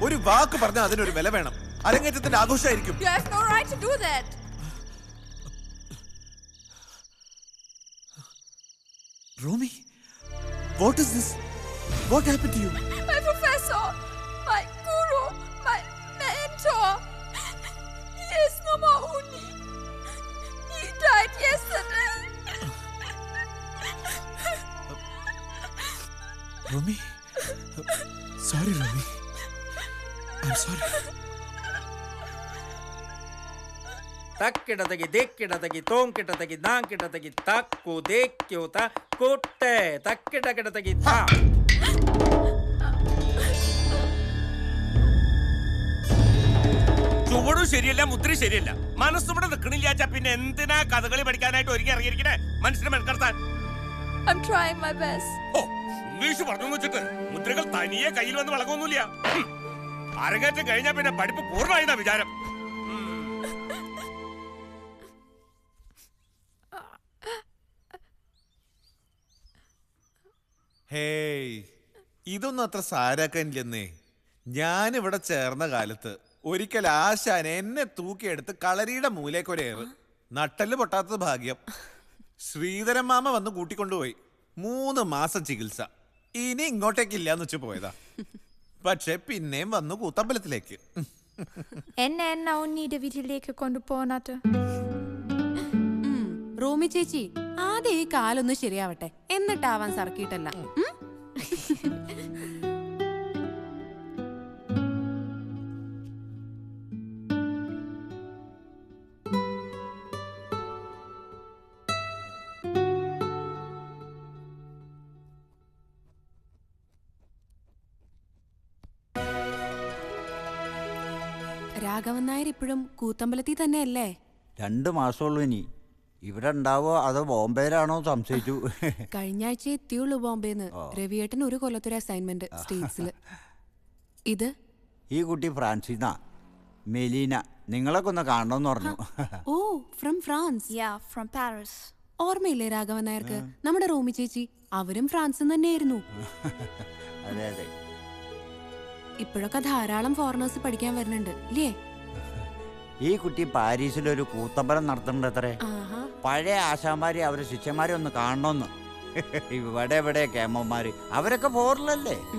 ഒരു വാക്ക് പറഞ്ഞാൽ അതിനൊരു വില വേണം. അരങ്ങേറ്റത്തിന്റെ ആഘോഷമായിരിക്കും. You have no right to do that. Romy, what is this? What happened to you? My professor, my guru, my mentor. He is no more uni. He died yesterday. Romy, sorry, Romy. I'm sorry. തക്കിടതകി ദിക്കിടതകി തോങ്കിടതകി നാങ്കിടതകി തക്കു ദേക്യു തക്കുട്ടെ തക്കിടകിടതകി ത. ചുവടും ശരിയല്ല, മുദ്ര ശരിയല്ല, മനസ്സുവിടെ നിൽക്കണില്ലാച്ച പിന്നെ എന്തിനാ കഥകളി പഠിക്കാനായിട്ട് ഒരുങ്ങി ഇറങ്ങിയിരിക്കണേ മനുഷ്യനെ മെനക്കെടുത്താൻ? I'm trying my best. ഓ, ഇംഗ്ലീഷ് പറഞ്ഞു വെച്ചിട്ട് മുദ്രകൾ തനിയെ കയ്യിൽ വന്ന് വളകൊന്നുമില്ല. അരങ്ങേറ്റം കഴിഞ്ഞാ പിന്നെ പഠിപ്പ് പൂർണ്ണമായിന്നാ വിചാരം. ഹേയ്, ഇതൊന്നും അത്ര സാരാക്കാനില്ലെന്നേ. ഞാനിവിടെ ചേർന്ന കാലത്ത് ഒരിക്കൽ ആശാൻ എന്നെ തൂക്കിയെടുത്ത് കളരിയുടെ മൂലേക്കൊരേറ്. നട്ടല് പൊട്ടാത്തത് ഭാഗ്യം. ശ്രീധരൻ മാമ വന്ന് കൂട്ടിക്കൊണ്ടുപോയി. 3 മാസം ചികിത്സ. ഇനി ഇങ്ങോട്ടേക്കില്ലാന്ന് വെച്ച് പോയതാ. പക്ഷെ പിന്നെയും വന്നു കൂത്തമ്പലത്തിലേക്ക്. എന്നെ ഉണ്ണിയുടെ വീട്ടിലേക്ക് കൊണ്ടുപോകുന്നത്. റോമി ചേച്ചി, ആദ്യം ഈ കാലൊന്ന് ശരിയാവട്ടെ, എന്നിട്ടാവാൻ സർക്കിട്ടല്ല. രാഘവൻ നായർ ഇപ്പോഴും കൂത്തമ്പലത്തിൽ തന്നെയല്ലേ? 2 മാസമുള്ളൂ ഇനി. ഇവിടെ ഉണ്ടാവോ അതോ ബോംബെയിലാണോ സംശയിച്ചു. കഴിഞ്ഞ ആഴ്ച എത്തിയുള്ളൂ ബോംബെന്ന്. രവിയേട്ടൻ ഒരു കൊല്ലത്തൊരു അസൈൻമെന്റ് സ്റ്റേറ്റ്സില്. ഇത് ഈ കുട്ടി ഫ്രാൻസിന, മെലീന. നിങ്ങളൊക്കെ ഒന്ന് കാണണമെന്ന് പറഞ്ഞു. Oh, from France. Yeah, from Paris. ഓർമ്മയില്ലേ രാഘവൻ നായർക്ക്? നമ്മുടെ റോമി ചേച്ചി അവരും ഫ്രാൻസിൽ തന്നെയായിരുന്നു. അതെ അതെ. ഇപ്പോഴൊക്കെ ധാരാളം ഫോറിനേഴ്സ് പഠിക്കാൻ വരുന്നുണ്ട് ഇല്ലേ? ഈ കുട്ടി പാരീസിലൊരു കൂത്തമ്പലം നടത്തുന്നുണ്ട് അത്രേ. ആഹാ. പഴയ ആശാന്മാരെ അവരെ ശിഷ്യന്മാരെ ഒന്ന് കാണണമെന്ന്. ഇവിടെ കേമന്മാര് അവരൊക്കെ ഫോറിലല്ലേ.